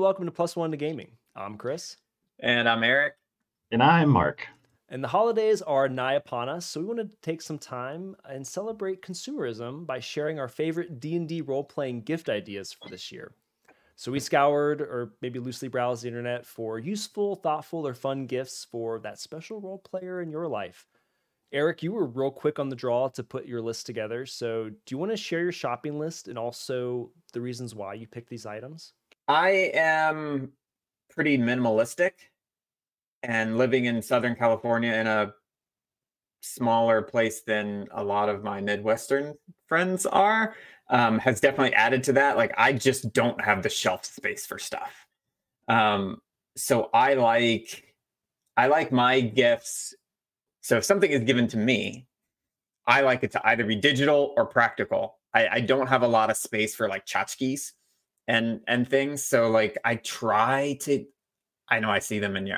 welcome to Plus One to Gaming. I'm Chris. And I'm Eric. And I'm Mark. And the holidays are nigh upon us, so we want to take some time and celebrate consumerism by sharing our favorite D&D role-playing gift ideas for this year. So we scoured, or maybe loosely browsed the internet for useful, thoughtful, or fun gifts for that special role player in your life. Eric, you were real quick on the draw to put your list together, so do you want to share your shopping list and also the reasons why you picked these items? I am pretty minimalistic, and living in Southern California in a smaller place than a lot of my Midwestern friends are, has definitely added to that. Like, I just don't have the shelf space for stuff. So I like my gifts. So if something is given to me, I like it to either be digital or practical. I don't have a lot of space for like tchotchkes and things. So like I try to, I know I see them in your,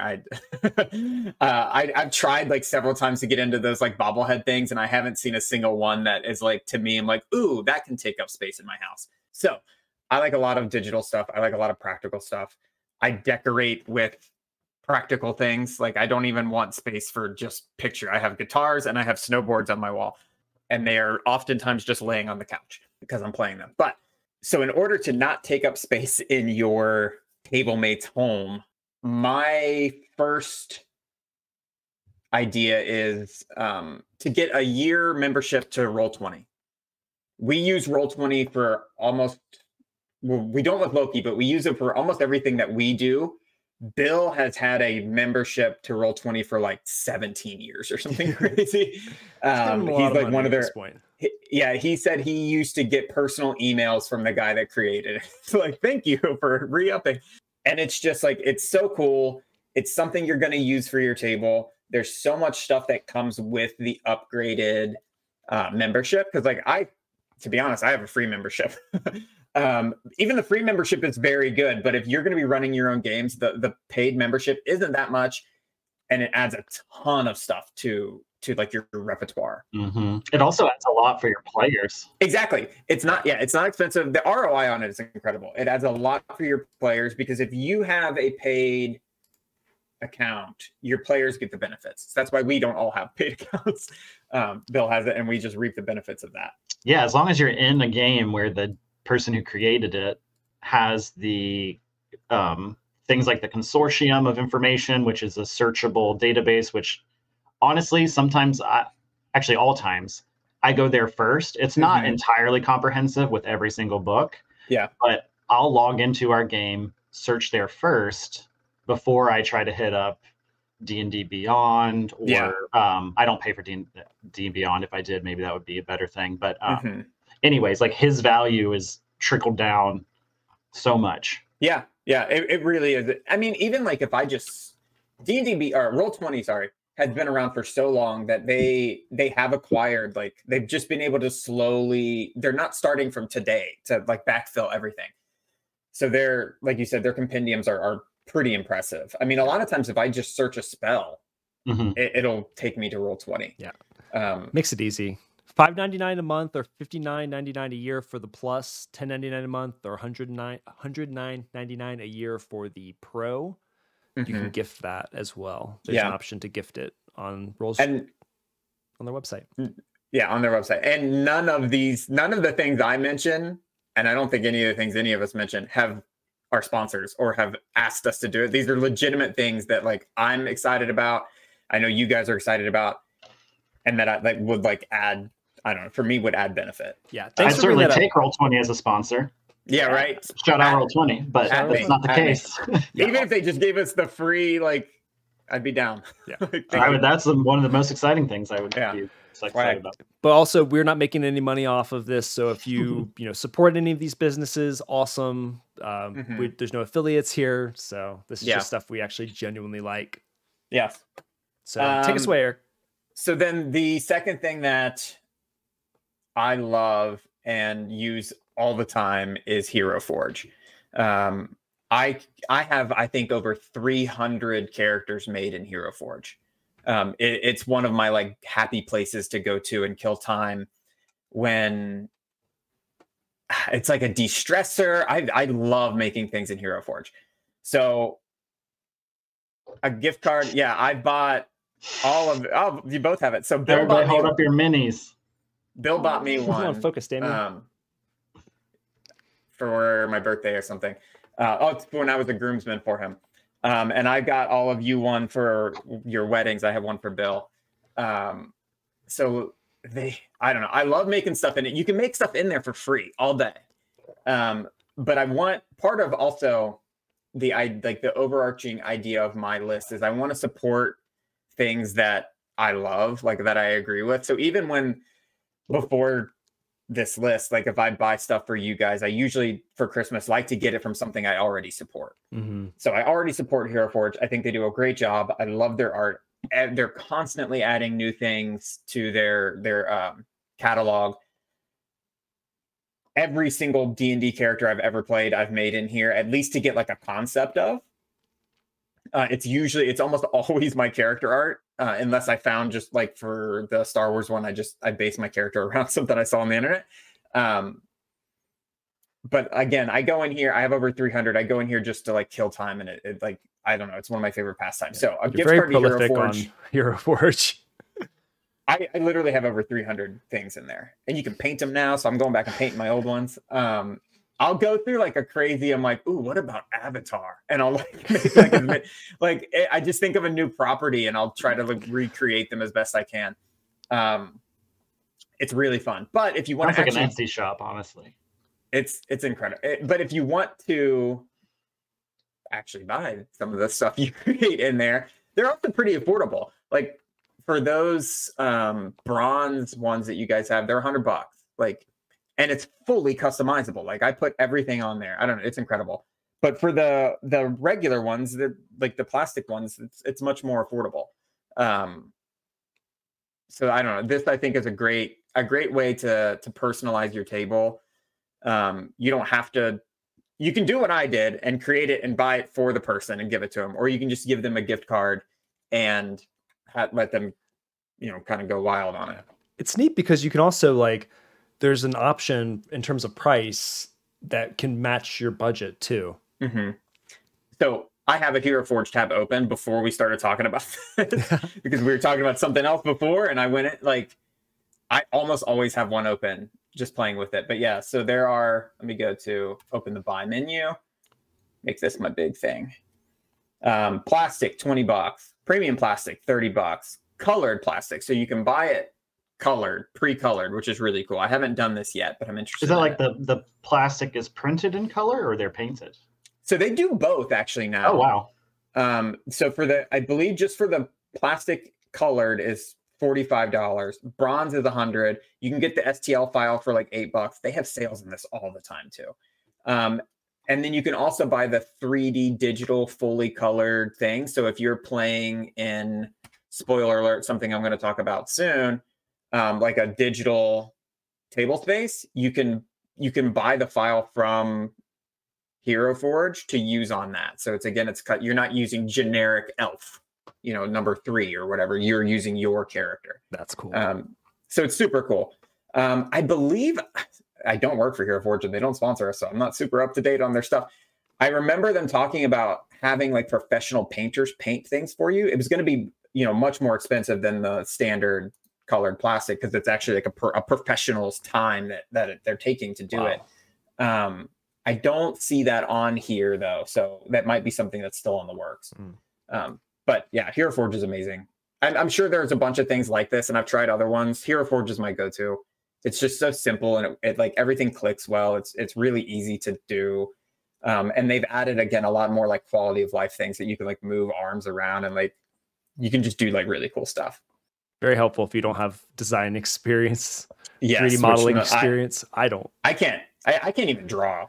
I've tried like several times to get into those like bobblehead things, and I haven't seen a single one that is like, to me, I'm like, ooh, that can take up space in my house. So I like a lot of digital stuff. I like a lot of practical stuff. I decorate with practical things. Like, I don't even want space for just picture. I have guitars and I have snowboards on my wall, and they are oftentimes just laying on the couch because I'm playing them. But so in order to not take up space in your tablemate's home, my first idea is to get a year membership to Roll20. We use Roll20 for almost, well, we don't with Loki, but we use it for almost everything that we do. Bill has had a membership to Roll20 for like 17 years or something crazy. He's like one of their, yeah, he said he used to get personal emails from the guy that created it. So like, thank you for re-upping. And it's just like, it's so cool. It's something you're going to use for your table. There's so much stuff that comes with the upgraded membership. Because like to be honest, I have a free membership. Even the free membership is very good. But if you're going to be running your own games, the paid membership isn't that much. And it adds a ton of stuff to like your repertoire. Mm-hmm. It also adds a lot for your players. Exactly. It's not expensive. The ROI on it is incredible. It adds a lot for your players, because if you have a paid account, your players get the benefits. So that's why we don't all have paid accounts. Bill has it, and we just reap the benefits of that. Yeah, as long as you're in a game where the person who created it has the things like the consortium of information, which is a searchable database, which honestly, sometimes all times, I go there first. It's not entirely comprehensive with every single book. Yeah. But I'll log into our game, search there first before I try to hit up D&D Beyond, or I don't pay for D&D Beyond. If I did, maybe that would be a better thing. But anyways, like, his value is trickled down so much. Yeah. Yeah, it really is. I mean, even like if I just D&D or Roll20, sorry, has been around for so long that they have acquired, like, they've just been able to slowly, they're not starting from today to like backfill everything. So they're, like you said, their compendiums are pretty impressive. I mean, a lot of times if I just search a spell, it'll take me to Roll20. Yeah. Makes it easy. $5.99 a month or $59.99 a year for the Plus, $10.99 a month or $109.99 a year for the Pro. You can gift that as well. There's an option to gift it on Rolls and on their website. Yeah, on their website. And none of the things I mention, and I don't think any of the things any of us mention, have our sponsors or have asked us to do it. These are legitimate things that like I'm excited about. I know you guys are excited about, and that I like would like add. I don't know. For me, would add benefit. Yeah, I'd certainly take Roll20 as a sponsor. Yeah, right. Shout out Roll20, but that's not the case. Even if they just gave us the free, like, I'd be down. Yeah, that's one of the most exciting things I would be excited about. But also, we're not making any money off of this. So if you support any of these businesses, awesome. There's no affiliates here, so this is just stuff we actually genuinely like. Yes. So take us away, Eric. So then the second thing that I love and use all the time is Hero Forge. I have, I think, over 300 characters made in Hero Forge. It's one of my like happy places to go to and kill time when it's like a de-stressor. I love making things in Hero Forge. So a gift card. Yeah, I bought all of. Oh, you both have it. So Bill Everybody bought me. hold up your minis. Bill bought me Come on, one. focus, Damien. For my birthday or something. It's when I was a groomsman for him. And I got all of you one for your weddings. I have one for Bill. So I don't know. I love making stuff in it. You can make stuff in there for free all day. But I want part of also the overarching idea of my list is I want to support things that I love, like that I agree with. So even before this list, like if I buy stuff for you guys, I usually for Christmas like to get it from something I already support. So I already support Hero Forge. I think they do a great job. I love their art. They're constantly adding new things to their catalog. Every single D&D character I've ever played, I've made in here, at least to get like a concept of. It's almost always my character art, unless I found just like for the Star Wars one, I based my character around something I saw on the internet. But again, I go in here, I have over 300. I go in here just to like kill time, and it like, I don't know, it's one of my favorite pastimes. So a gift card to Hero Forge. Hero Forge. I literally have over 300 things in there, and you can paint them now. So I'm going back and painting my old ones. I'll go through like a crazy. I'm like, ooh, what about Avatar? And I'll like make like I just think of a new property, and I'll try to like recreate them as best I can. It's really fun. But if you want to like an Etsy shop, honestly, it's incredible. But if you want to actually buy some of the stuff you create in there, they're often pretty affordable. Like for those bronze ones that you guys have, they're $100. Like. And it's fully customizable. Like I put everything on there. I don't know. It's incredible. But for the regular ones, they're like the plastic ones, it's much more affordable. So I don't know. This I think is a great way to personalize your table. You don't have to. You can do what I did and create it and buy it for the person and give it to them, or you can just give them a gift card and let them, kind of go wild on it. It's neat because you can also like. There's an option in terms of price that can match your budget too. So I have a Hero Forge tab open before we started talking about this because we were talking about something else before, and I almost always have one open just playing with it. But yeah, so let me go to open the buy menu, make this my big thing. Plastic, $20, premium plastic, $30, colored plastic. So you can buy it pre-colored, which is really cool. I haven't done this yet, but I'm interested. Is that like the plastic is printed in color or they're painted? So they do both actually now. Oh wow. So I believe just for the plastic colored is $45. Bronze is $100. You can get the STL file for like $8. They have sales in this all the time too. And then you can also buy the 3D digital fully colored thing. So if you're playing in, spoiler alert, something I'm going to talk about soon, like a digital table space, you can buy the file from Hero Forge to use on that. So it's cut. You're not using generic elf, number 3 or whatever. You're using your character. That's cool. So it's super cool. I believe I don't work for Hero Forge and they don't sponsor us, so I'm not super up to date on their stuff. I remember them talking about having like professional painters paint things for you. It was going to be, much more expensive than the standard colored plastic because it's actually like a professional's time that they're taking to do it. I don't see that on here though, so that might be something that's still in the works. But yeah, Hero Forge is amazing. I'm sure there's a bunch of things like this, and I've tried other ones. Hero Forge is my go-to. It's just so simple, and it like everything clicks well. It's really easy to do, and they've added again a lot more like quality of life things that you can like move arms around, and like you can just do like really cool stuff. Very helpful if you don't have design experience, yes, 3D modeling experience. I can't even draw.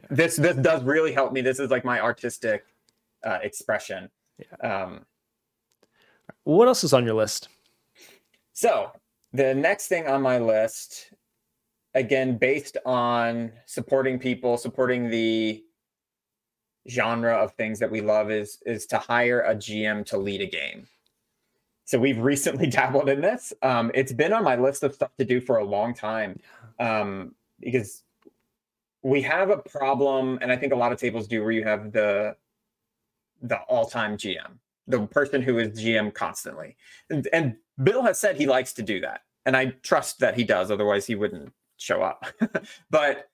This does really help me. This is like my artistic expression. Yeah. What else is on your list? So the next thing on my list, again, based on supporting people, supporting the genre of things that we love, is to hire a GM to lead a game. So we've recently dabbled in this. It's been on my list of stuff to do for a long time, because we have a problem, and I think a lot of tables do, where you have the all-time GM, the person who is GM constantly. And Bill has said he likes to do that, and I trust that he does, otherwise he wouldn't show up. But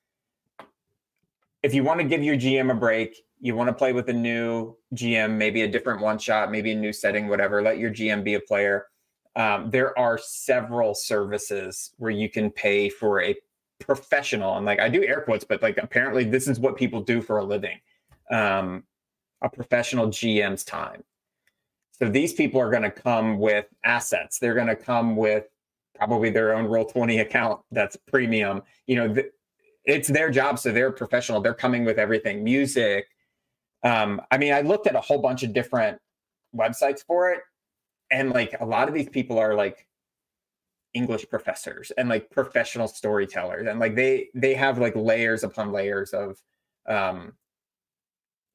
if you want to give your GM a break, you want to play with a new GM, maybe a different one-shot, maybe a new setting, whatever, let your GM be a player. There are several services where you can pay for a professional, and like I do air quotes, but like apparently this is what people do for a living, a professional GM's time. So these people are going to come with assets. They're going to come with probably their own Roll20 account that's premium. You know, it's their job, so they're professional. They're coming with everything, music. I mean, I looked at a whole bunch of different websites for it, and like a lot of these people are like English professors and like professional storytellers, and like they have like layers upon layers of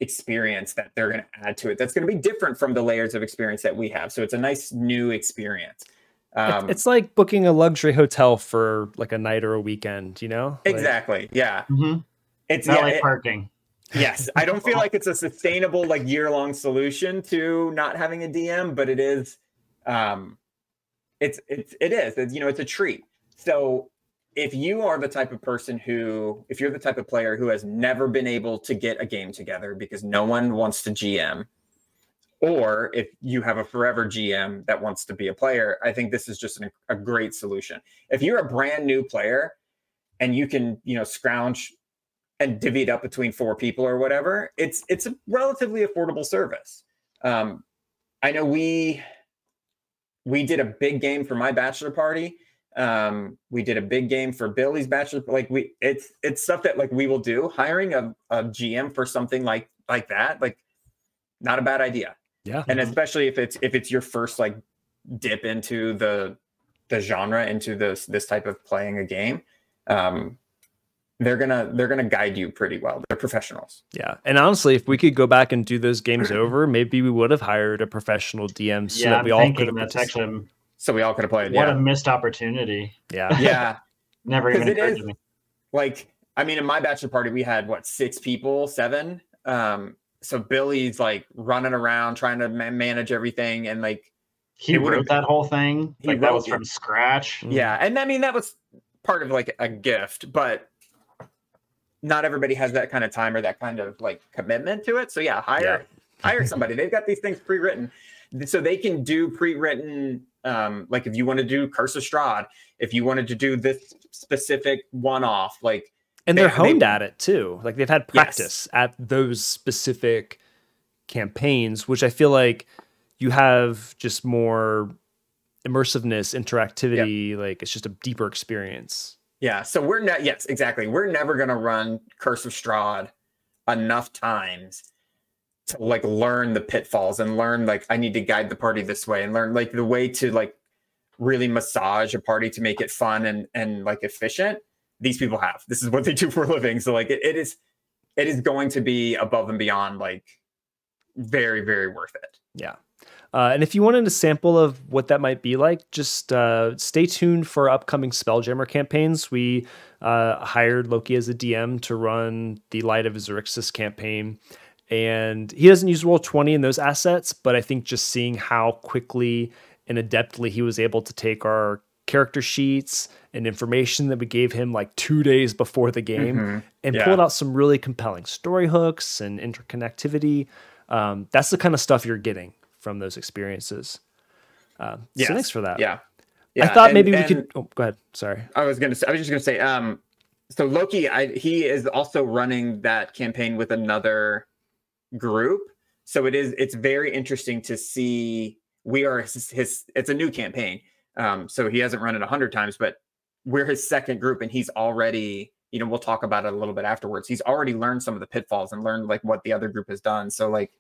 experience that they're going to add to it. That's going to be different from the layers of experience that we have. So it's a nice new experience. It's like booking a luxury hotel for like a night or a weekend, you know? Exactly. Like, yeah. Mm-hmm. It's not like parking. Yes. I don't feel like it's a sustainable, like year-long solution to not having a DM, but it is, it is, you know, it's a treat. So if you are the type of person if you're the type of player who has never been able to get a game together because no one wants to GM, or if you have a forever GM that wants to be a player, I think this is just a great solution. If you're a brand new player and you can, you know, scrounge and divvy it up between 4 people or whatever, it's a relatively affordable service. I know we did a big game for my bachelor party. We did a big game for Billy's bachelor. Like it's stuff that like we will do. Hiring a GM for something like that, like not a bad idea. Yeah. And especially if it's your first like dip into the genre, into this type of playing a game, they're gonna guide you pretty well. They're professionals. Yeah. And honestly, if we could go back and do those games over, maybe we would have hired a professional DM so that we all could have. That's actually so we all could have played. What a missed opportunity. Yeah. Yeah. Never even occurred to me. Like, I mean, in my bachelor party, we had what, 6 people, 7. So Billy's like running around trying to manage everything, and like he wrote that whole thing. Like that was from scratch. Yeah, and I mean that was part of like a gift, but not everybody has that kind of time or that kind of like commitment to it. So yeah, hire somebody. They've got these things pre-written, so they can do pre-written. Like if you want to do Curse of Strahd, if you wanted to do this specific one-off, like. And they're honed at it too. Like they've had practice at those specific campaigns, which I feel like you have just more immersiveness, interactivity. Yep. Like it's just a deeper experience. Yeah. So yes, exactly. We're never going to run Curse of Strahd enough times to like learn the pitfalls and learn like I need to guide the party this way and learn like the way to like really massage a party to make it fun and like efficient. These people have. This is what they do for a living. So like it is going to be above and beyond, like very, very worth it. Yeah. And if you wanted a sample of what that might be like, just stay tuned for upcoming Spelljammer campaigns. We hired Loki as a DM to run the Light of Xerxes campaign. And he doesn't use Roll20 in those assets, but I think just seeing how quickly and adeptly he was able to take our character sheets and information that we gave him like 2 days before the game and pulled out some really compelling story hooks and interconnectivity. That's the kind of stuff you're getting from those experiences. So thanks for that. Yeah. I thought maybe we could, go ahead. Sorry. I was just going to say, so Loki, he is also running that campaign with another group. So it's very interesting to see, it's a new campaign. So he hasn't run it 100 times, but we're his second group, and he's already, you know, we'll talk about it a little bit afterwards. He's already learned some of the pitfalls and learned like what the other group has done. So like,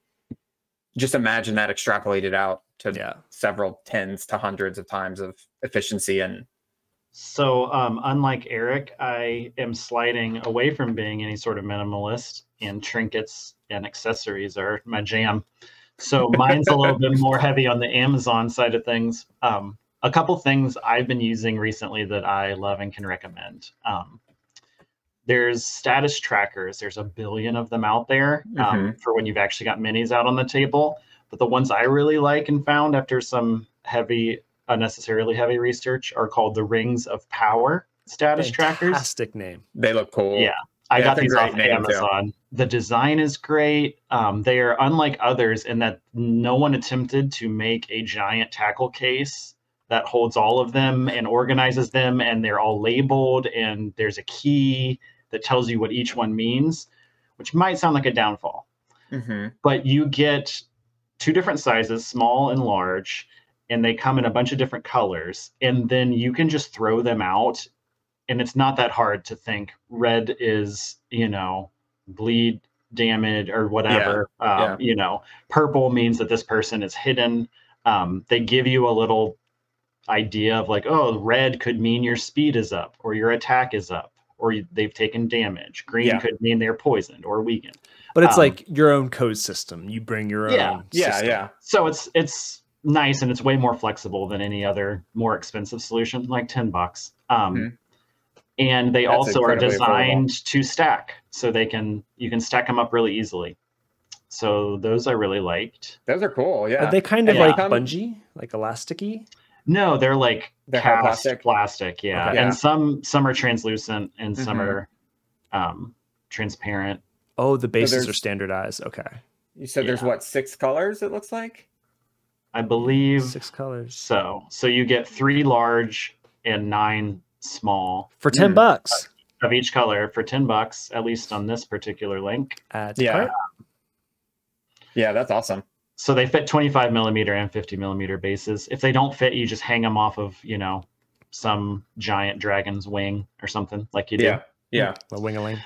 just imagine that extrapolated out to several tens to hundreds of times of efficiency. And so unlike Eric, I am sliding away from being any sort of minimalist, and trinkets and accessories are my jam. So mine's a little bit more heavy on the Amazon side of things. A couple things I've been using recently that I love and can recommend. there's status trackers. There's a billion of them out there for when you've actually got minis out on the table. But the ones I really like and found after some unnecessarily heavy research are called the Rings of Power status trackers. Fantastic name. They look cool. Yeah. I got these off Amazon. The design is great. They are unlike others in that no one attempted to make a giant tackle case that holds all of them and organizes them, and they're all labeled, and there's a key that tells you what each one means, which might sound like a downfall. But you get 2 different sizes, small and large, and they come in a bunch of different colors, and then you can just throw them out. And it's not that hard to think red is, bleed, damage, or whatever. Purple means that this person is hidden. They give you a little idea of like, oh, red could mean your speed is up or your attack is up or they've taken damage. Green could mean they're poisoned or weakened. But it's like your own code system. You bring your own system. Yeah. So it's nice, and it's way more flexible than any other more expensive solution, like $10. And they also are designed to stack, so you can stack them up really easily. So those I really liked. Those are cool. Yeah. Are they kind of like bungee, like elasticy? No, they're like cast plastic. Yeah. Okay. And some are translucent and some are transparent. Oh, the bases are standardized. Okay. You said there's what, 6 colors it looks like? I believe 6 colors. So you get 3 large and 9 small for $10 of each color for $10, at least on this particular link. Yeah, that's awesome. So they fit 25 millimeter and 50 millimeter bases. If they don't fit, you just hang them off of some giant dragon's wing or something like you do. Yeah, a wing-a-ling.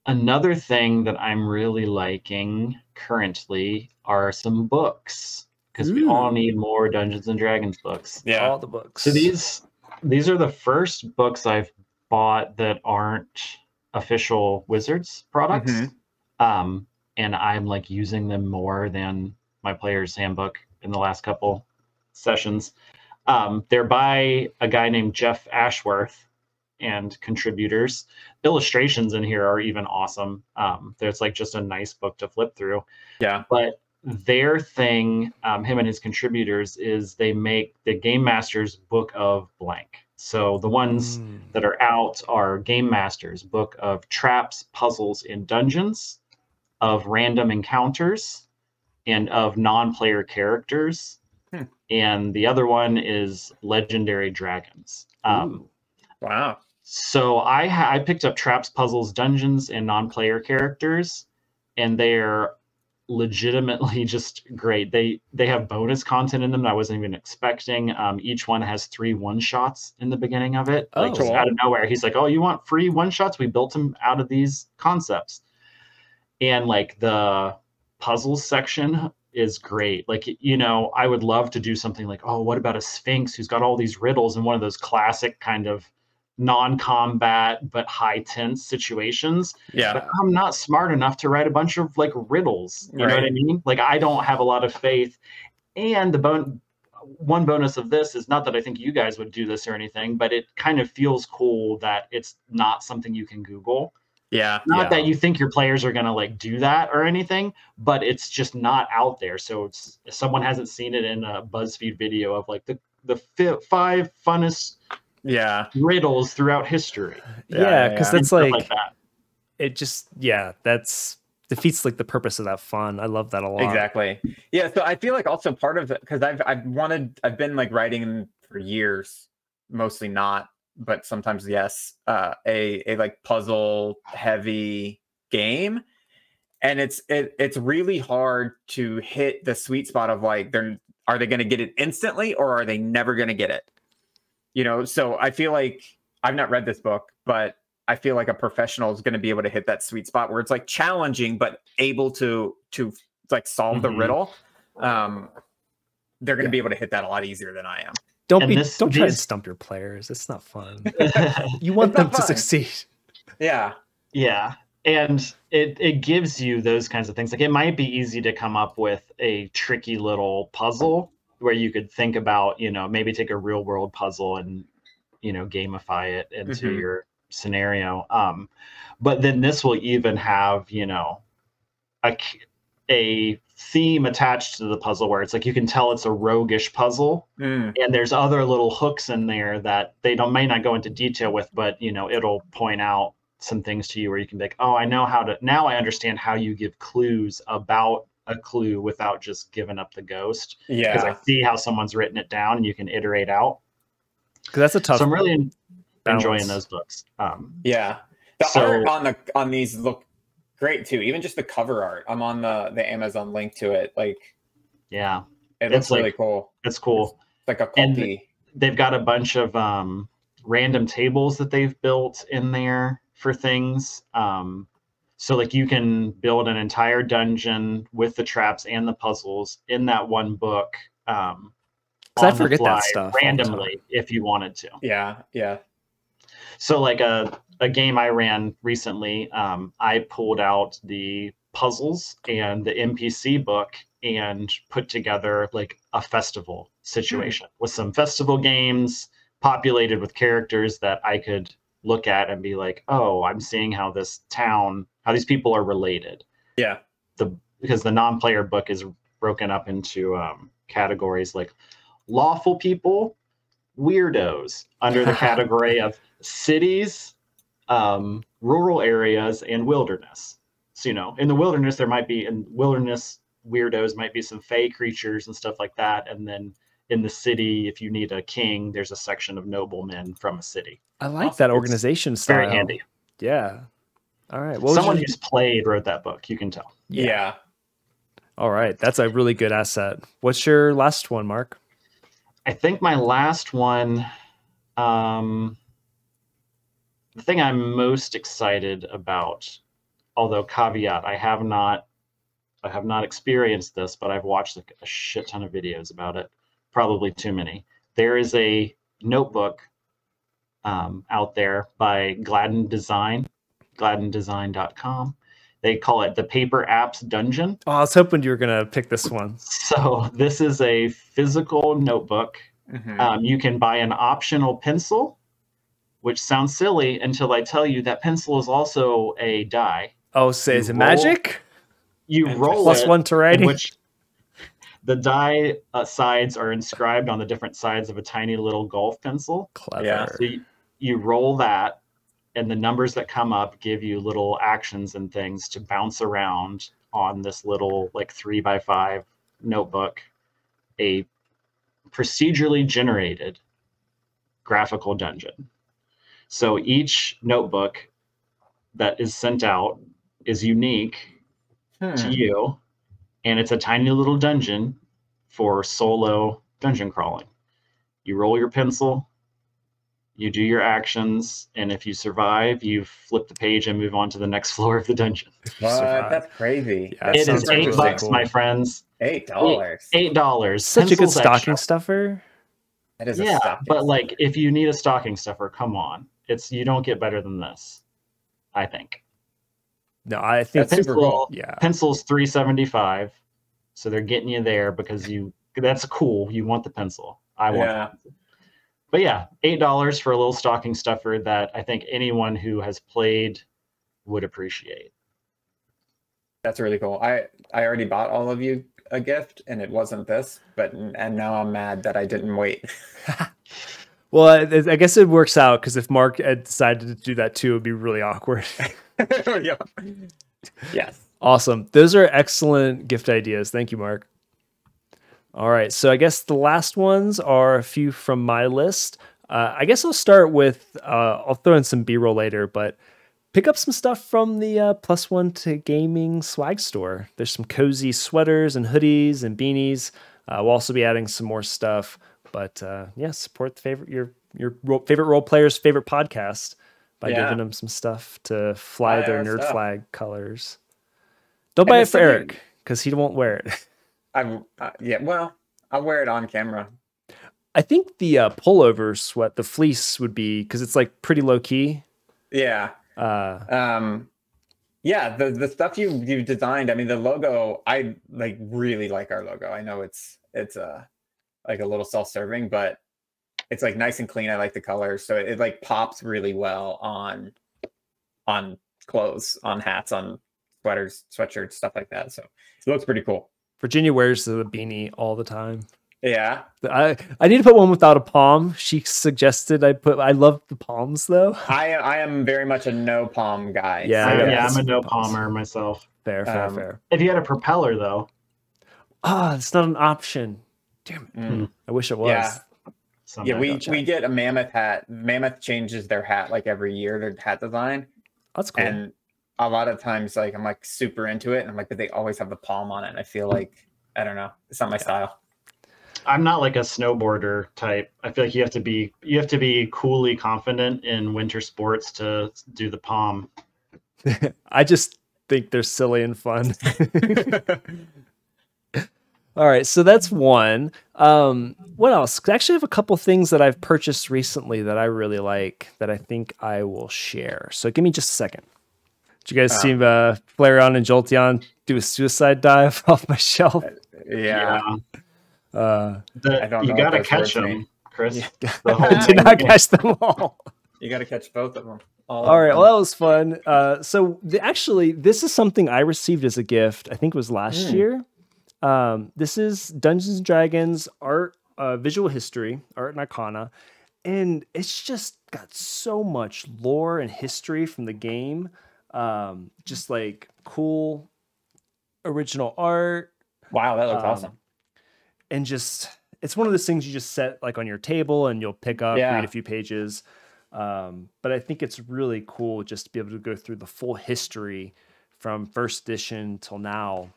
Another thing that I'm really liking currently are some books, because we all need more Dungeons and Dragons books. Yeah, all the books. So these are the first books I've bought that aren't official Wizards products. And I'm like using them more than my player's handbook in the last couple sessions. They're by a guy named Jeff Ashworth and contributors. Illustrations in here are even awesome. There's like just a nice book to flip through. Yeah. But their thing, him and his contributors, is they make the Game Master's Book of Blank. So the ones that are out are Game Master's Book of Traps, Puzzles, and Dungeons, of Random Encounters, and of Non-Player Characters. And the other one is Legendary Dragons. Wow. So I picked up Traps, Puzzles, Dungeons, and Non-Player Characters, and they're legitimately just great. They have bonus content in them that I wasn't even expecting. Each one has 3 one-shots in the beginning of it, like just out of nowhere. He's like, "Oh, you want free one-shots? We built them out of these concepts." And like the puzzles section is great. Like, I would love to do something like, oh, what about a Sphinx who's got all these riddles in one of those classic kind of non-combat but high tense situations. Yeah. But I'm not smart enough to write a bunch of like riddles. You know what I mean? Like, I don't have a lot of faith. And one bonus of this is not that I think you guys would do this or anything, but it kind of feels cool that it's not something you can Google. Yeah. Not that you think your players are going to like do that or anything, but it's just not out there. So someone hasn't seen it in a BuzzFeed video of like the 5 funnest riddles throughout history. Yeah, because that's like that. It just that's defeats like the purpose of that fun. I love that a lot. Exactly. Yeah. So I feel like also part of it, because I've been like writing for years, mostly not, but sometimes yes, a like puzzle heavy game, and it's really hard to hit the sweet spot of like, are they going to get it instantly or are they never going to get it? So I feel like I've not read this book, but I feel like a professional is going to be able to hit that sweet spot where it's like challenging but able to like solve the riddle. They're going to be able to hit that a lot easier than I am. Don't try to stump your players. It's not fun. You want them to succeed. Yeah. Yeah. And it gives you those kinds of things. Like, it might be easy to come up with a tricky little puzzle where you could think about, maybe take a real world puzzle and, gamify it into your scenario. But then this will even have, a theme attached to the puzzle where it's like you can tell it's a roguish puzzle, and there's other little hooks in there that they may not go into detail with, but it'll point out some things to you where you can be like, oh, I know now I understand how you give clues about a clue without just giving up the ghost. Yeah, because I see how someone's written it down and you can iterate out. Because that's a tough. So I'm really balance. enjoying those books. The art on these look great too. Even just the cover art. I'm on the Amazon link to it. Like, yeah, it looks really cool. It's cool. It's like a culty. They've got a bunch of random tables that they've built in there for things. So like you can build an entire dungeon with the traps and the puzzles in that one book. Because I forget that stuff randomly if you wanted to. Yeah. So like a game I ran recently, I pulled out the puzzles and the NPC book and put together like a festival situation with some festival games populated with characters that I could look at and be like, oh, I'm seeing how these people are related. Yeah. Because the non-player book is broken up into categories like lawful people, weirdos, under the category of cities, rural areas, and wilderness. So, in the wilderness, weirdos might be some fey creatures and stuff like that. And then in the city, if you need a king, there's a section of noblemen from a city. I like that organization style. Very handy. Yeah. All right. Someone who's played wrote that book. You can tell. Yeah. All right. That's a really good asset. What's your last one, Mark? I think my last one, the thing I'm most excited about, although caveat, I have not experienced this, but I've watched a shit ton of videos about it. Probably too many. There is a notebook out there by gladdendesign.com. They call it the Paper Apps Dungeon. Oh, I was hoping you were going to pick this one. So this is a physical notebook. You can buy an optional pencil, which sounds silly until I tell you that pencil is also a die. Oh, say is it magic? You roll plus it, one to writing. Which the die sides are inscribed on the different sides of a tiny little golf pencil. Clever. Yeah. So you roll that, and the numbers that come up give you little actions and things to bounce around on this little 3x5 notebook, a procedurally generated graphical dungeon. So each notebook that is sent out is unique to you, and it's a tiny little dungeon for solo dungeon crawling. You roll your pencil, you do your actions, and if you survive, you flip the page and move on to the next floor of the dungeon. That's crazy. Yeah, it is $8, my friends. $8. $8. Such a good stocking extra. stuffer. That is a stocking. But if you need a stocking stuffer, come on. You don't get better than this, I think. No, I think that's super cool. Yeah. Pencil's $3.75. So they're getting you there because that's cool. You want the pencil. I want the pencil. But yeah, $8 for a little stocking stuffer that I think anyone who has played would appreciate. That's really cool. I already bought all of you a gift, and it wasn't this, and now I'm mad that I didn't wait. Well, I guess it works out because if Mark had decided to do that too, it would be really awkward. Yeah. Yes. Awesome. Those are excellent gift ideas. Thank you, Mark. All right. So I guess the last ones are a few from my list. I guess I'll start with, I'll throw in some B-roll later, but pick up some stuff from the POTGaming Swag store. There's some cozy sweaters and hoodies and beanies. We'll also be adding some more stuff. But support your favorite role player's favorite podcast by giving them some stuff to fly their nerd flag colors. Don't buy it for Eric because he won't wear it. Well, I'll wear it on camera. I think the pullover sweat, the fleece would be because it's pretty low key. Yeah. The stuff you designed. I mean, the logo. I really like our logo. I know it's a little self-serving, but It's like nice and clean. I like the colors, so it like pops really well on clothes, on hats, on sweaters, sweatshirts, stuff like that. So it looks pretty cool. Virginia wears the beanie all the time. Yeah. I need to put one without a palm. She suggested I love the palms though. I am very much a no palm guy. Yeah, I'm a no palmer myself. Fair. If you had a propeller though. It's not an option. Damn it. I wish it was. Yeah. Someday. Yeah, we get a Mammoth hat. Mammoth changes their hat like every year, their hat design. That's cool. And a lot of times, like, I'm like super into it, and I'm like, but they always have the palm on it. And I feel like, I don't know, it's not my style. I'm not like a snowboarder type. I feel like you have to be coolly confident in winter sports to do the palm. I just think they're silly and fun. All right, so that's one. What else? I actually have a couple things that I've purchased recently that I really like that I think I will share. So give me just a second. Did you guys see Flareon and Jolteon do a suicide dive off my shelf? Yeah. You gotta catch them, Chris. Yeah. I did not catch them all. You gotta catch both of them. All right, well, that was fun. So actually, this is something I received as a gift. I think it was last year. This is Dungeons and Dragons art, visual history, art and arcana, and it's just got so much lore and history from the game. Just like cool original art. Wow, that looks awesome. And just, it's one of those things you just set like on your table and you'll pick up, read a few pages. But I think it's really cool just to be able to go through the full history from first edition till now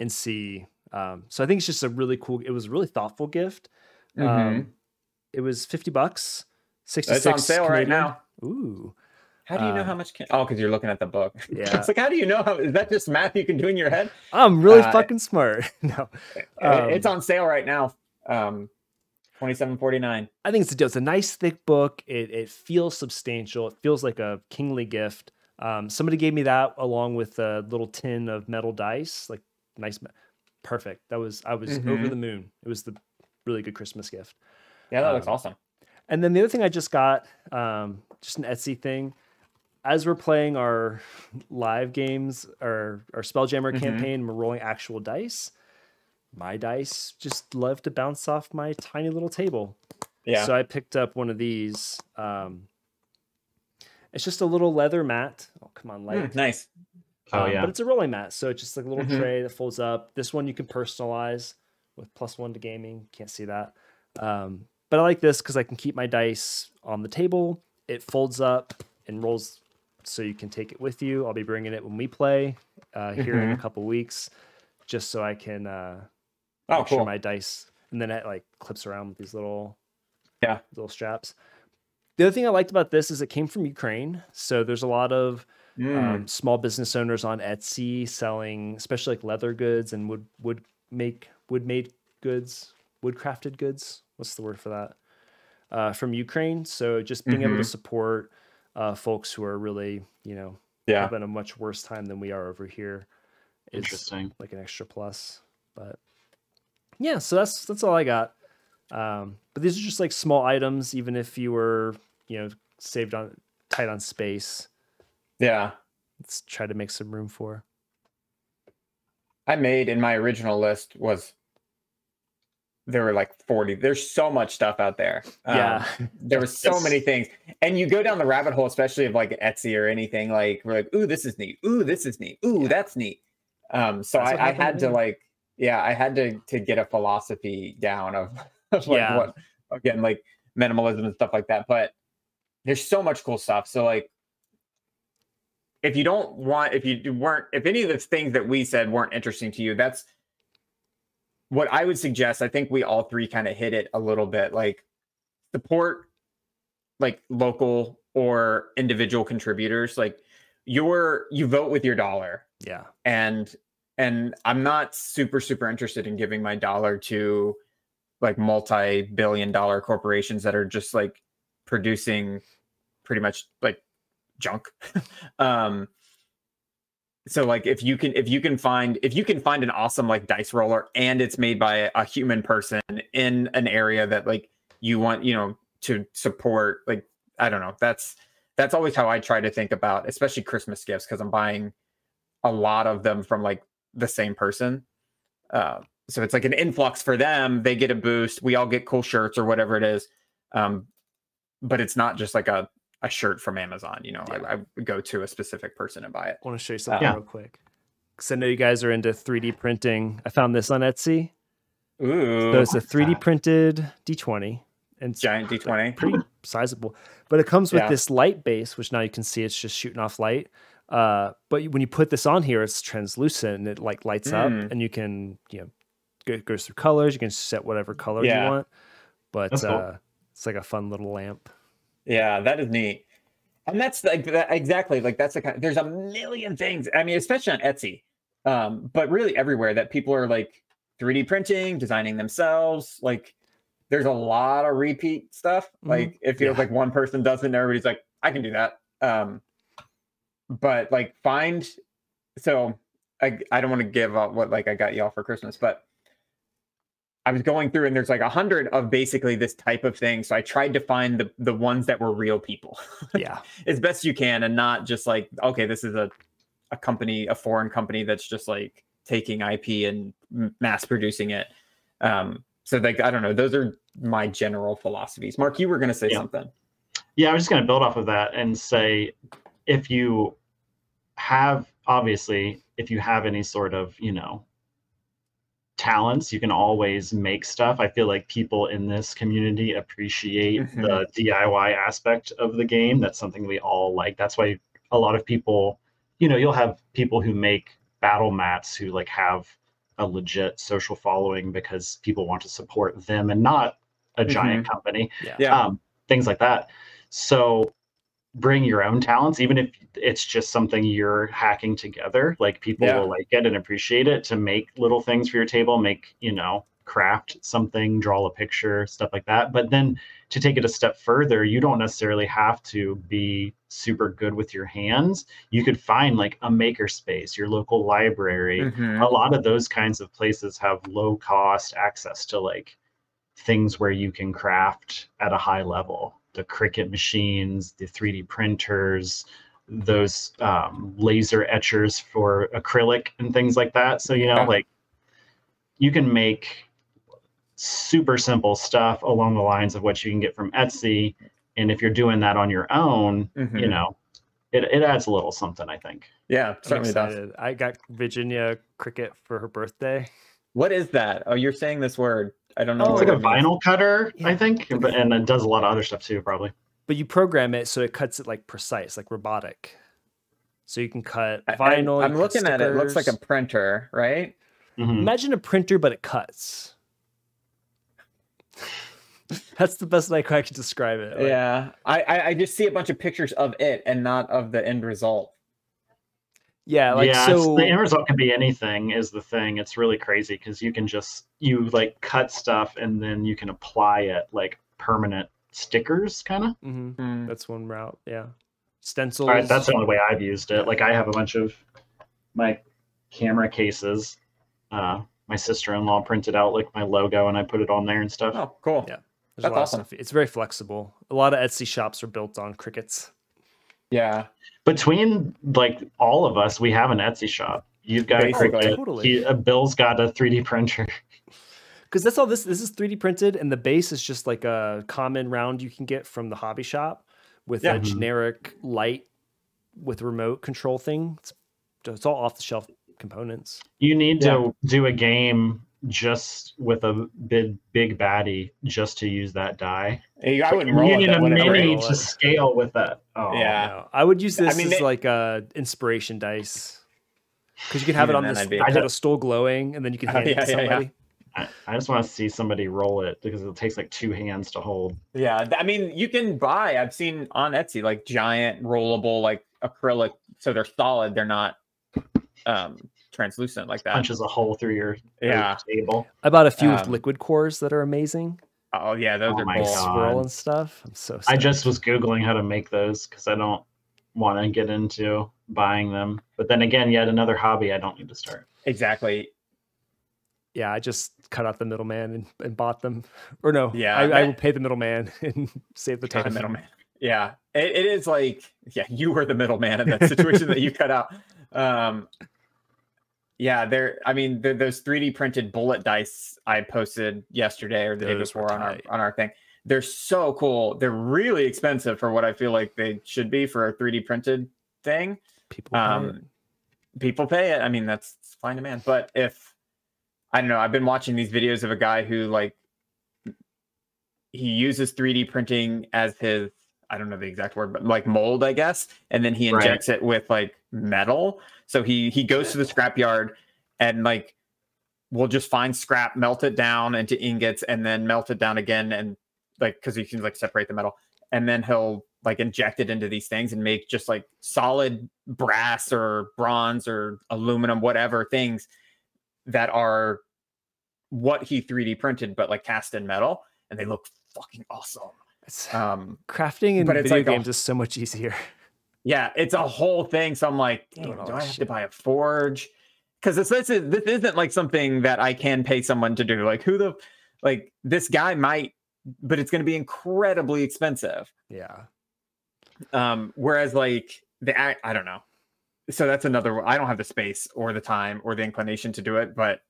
and see. So I think it's just it was a really thoughtful gift. It was $50, 66. It's on sale Canadian. right now. Ooh. How do you know how much? Because you're looking at the book. Yeah. It's like, how do you know? Is that just math you can do in your head? I'm really fucking smart. No. It's on sale right now. $27.49. I think it's a deal. It's a nice thick book. It feels substantial. It feels like a kingly gift. Somebody gave me that along with a little tin of metal dice, like nice, perfect. I was over the moon. It was the really good Christmas gift. Yeah, that looks awesome. And then the other thing I just got, just an Etsy thing. As we're playing our live games, our Spelljammer campaign, we're rolling actual dice. My dice just love to bounce off my tiny little table. Yeah. So I picked up one of these. It's just a little leather mat. Oh, come on, light. Nice. But it's a rolling mat, so it's just like a little tray that folds up. This one you can personalize with +1 to gaming. Can't see that. But I like this because I can keep my dice on the table. It folds up and rolls, so you can take it with you. I'll be bringing it when we play here in a couple weeks, just so I can make sure my dice. And then it like clips around with these little straps. The other thing I liked about this is it came from Ukraine, so there's a lot of small business owners on Etsy selling, especially like leather goods and wood-made goods, wood-crafted goods. What's the word for that? From Ukraine. So just being able to support folks who are really, having a much worse time than we are over here is interesting, like an extra plus. But yeah, so that's all I got. But these are just like small items, even if you were, tight on space. Yeah. Let's try to make some room for. I made in my original list there were like 40. There's so much stuff out there. There were so many things. And you go down the rabbit hole, especially of like Etsy or anything, like we're like, ooh, this is neat. Ooh, this is neat. Ooh, that's neat. So I had to like, I had to get a philosophy down of like what, again, like minimalism and stuff like that. But there's so much cool stuff. So like, if any of the things that we said weren't interesting to you, that's what I would suggest. I think we all three kind of hit it a little bit, like support like local or individual contributors. Like you vote with your dollar. Yeah. And I'm not super interested in giving my dollar to like multi-billion-dollar corporations that are just like producing pretty much like junk. So like if you can find an awesome like dice roller and it's made by a human person in an area that like you want, you know, to support, like, I don't know. That's always how I try to think about, especially Christmas gifts, because I'm buying a lot of them from like the same person. So it's like an influx for them. They get a boost. We all get cool shirts or whatever it is. But it's not just like a shirt from Amazon. You know, I would go to a specific person and buy it. I want to show you something real quick, because I know you guys are into 3D printing. I found this on Etsy. Ooh. So it's a 3D printed D20. And Giant D20. Pretty sizable. But it comes with this light base, which now you can see it's just shooting off light. But when you put this on here, it's translucent and it like lights up, and you can, you know, goes through colors. You can set whatever color you want. But cool. It's like a fun little lamp. Yeah, that is neat. And that's like exactly like that's the kind. There's a million things. I mean, especially on Etsy, but really everywhere that people are like 3D printing, designing themselves. Like, there's a lot of repeat stuff. Like, it feels like one person does it and everybody's like, I can do that. But like so I don't want to give out what like I got y'all for Christmas, but I was going through and there's like 100 of basically this type of thing. So I tried to find the ones that were real people. As best you can, and not just like, okay, this is a company, a foreign company that's just like taking IP and mass producing it. So like, I don't know, those are my general philosophies. Mark, you were going to say something. Yeah, I was just going to build off of that and say, if you have, obviously, if you have any sort of, you know, talents, you can always make stuff. I feel like people in this community appreciate the DIY aspect of the game. That's something we all like. That's why a lot of people, you know, you'll have people who make battle mats who like have a legit social following because people want to support them and not a giant company. Things like that. So bring your own talents, even if it's just something you're hacking together. Like, people will like it and appreciate it, to make little things for your table, make, you know, craft something, draw a picture, stuff like that. But then to take it a step further, you don't necessarily have to be super good with your hands. You could find like a maker space, your local library. A lot of those kinds of places have low cost access to like things where you can craft at a high level. The Cricut machines, the 3D printers, those laser etchers for acrylic and things like that. So, you know, like, you can make super simple stuff along the lines of what you can get from Etsy. And if you're doing that on your own, you know, it adds a little something, I think. Yeah, certainly does. I got Virginia Cricut for her birthday. What is that? Oh, you're saying this word. I don't know. It's like a vinyl cutter, I think. And it does a lot of other stuff too, probably. But you program it so it cuts it like precise, like robotic. So you can cut vinyl. I'm looking at it. It looks like a printer, right? Imagine a printer, but it cuts. That's the best way I can describe it. Like, yeah. I just see a bunch of pictures of it and not of the end result. Yeah, like, so the end result can be anything is the thing. It's really crazy because you can just, you like cut stuff and then you can apply it like permanent stickers, kind of. That's one route. Yeah, stencils. All right, that's the only way I've used it. Like, I have a bunch of my camera cases. My sister-in-law printed out like my logo and I put it on there and stuff. Oh, cool. Yeah, that's awesome. It's very flexible. A lot of Etsy shops are built on Cricuts. Yeah. Between like all of us, we have an Etsy shop. You've got a Cricut. Totally. Bill's got a 3D printer. Because that's all this is 3D printed, and the base is just like a common round you can get from the hobby shop with a generic light with remote control thing. It's all off the shelf components. You need to do a game just with a big baddie just to use that die. Hey, I wouldn't roll you need a mini to scale with that. Oh yeah, no. I would use this as like a inspiration dice, because you can have it on this pedestal glowing, and then you can hand it to somebody. I just want to see somebody roll it because it takes like 2 hands to hold. Yeah, I mean, you can buy. I've seen on Etsy like giant rollable like acrylic, so they're solid. They're not translucent like that. Punches a hole through your table. I bought a few with liquid cores that are amazing. Oh yeah, those are cool. Swirl and stuff. I'm so stoked. I just was Googling how to make those because I don't want to get into buying them. But then again, yet another hobby I don't need to start. Exactly. Yeah, I just cut out the middleman and bought them. Or no, Yeah, I will pay the middleman and save the Pay time. the middleman. Yeah, it is like, yeah, you were the middleman in that situation that you cut out. Yeah, those 3D printed bullet dice I posted yesterday or the day before on our thing. They're so cool. They're really expensive for what I feel like they should be for a 3D printed thing. People pay it. I mean, that's fine demand. But if, I don't know, I've been watching these videos of a guy who like, he uses 3D printing as his, I don't know the exact word, but like mold, I guess. And then he injects it with like metal. So he goes to the scrapyard and like, we'll just find scrap, melt it down into ingots, and then melt it down again. And like, cause you can like separate the metal, and then he'll like inject it into these things and make just like solid brass or bronze or aluminum, whatever things that are what he 3D printed, but like cast in metal, and they look fucking awesome. Crafting in video games is so much easier. Yeah, it's a whole thing. So I'm like, damn, do I have to buy a forge? Because this isn't like something that I can pay someone to do. Like this guy might, but it's going to be incredibly expensive. Yeah. Whereas like I don't know. So that's another, I don't have the space or the time or the inclination to do it, but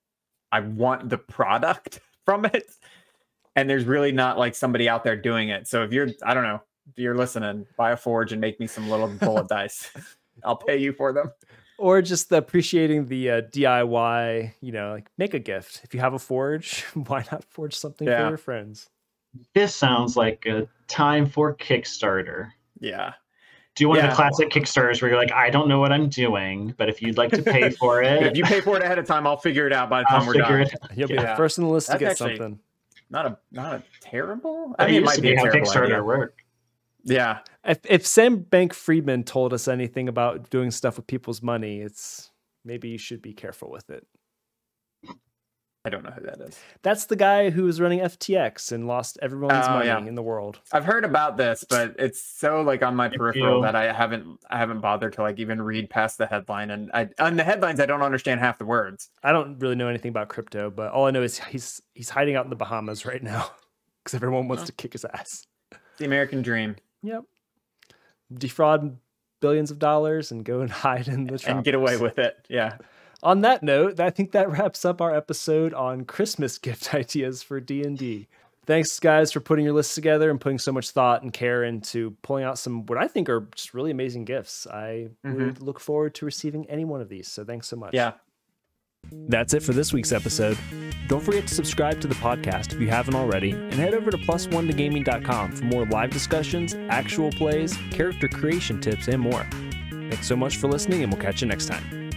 I want the product from it. And there's really not like somebody out there doing it. So if you're listening, buy a forge and make me some little bullet dice. I'll pay you for them. Or just appreciating the DIY, like make a gift. If you have a forge, why not forge something for your friends? This sounds like a time for Kickstarter. Yeah. Do one of the classic Kickstarters where you're like, I don't know what I'm doing, but if you'd like to pay for it. If you pay for it ahead of time, I'll figure it out by the time we're done. You'll be the first on the list to get something. Not a terrible. I mean, it might be how Kickstarter work. Yeah. If Sam Bankman-Fried told us anything about doing stuff with people's money, it's maybe you should be careful with it. I don't know who that is. That's the guy who was running FTX and lost everyone's money in the world. I've heard about this, but it's so like on my peripheral that I haven't bothered to like even read past the headline. And on the headlines, I don't understand half the words. I don't really know anything about crypto, but all I know is he's hiding out in the Bahamas right now because everyone wants to kick his ass. The American dream. Yep. Defraud billions of dollars and go and hide in the tropics. And get away with it. Yeah. On that note, I think that wraps up our episode on Christmas gift ideas for D&D. Thanks, guys, for putting your list together and putting so much thought and care into pulling out some what I think are just really amazing gifts. I would look forward to receiving any one of these, so thanks so much. Yeah. That's it for this week's episode. Don't forget to subscribe to the podcast if you haven't already, and head over to +1togaming.com for more live discussions, actual plays, character creation tips, and more. Thanks so much for listening, and we'll catch you next time.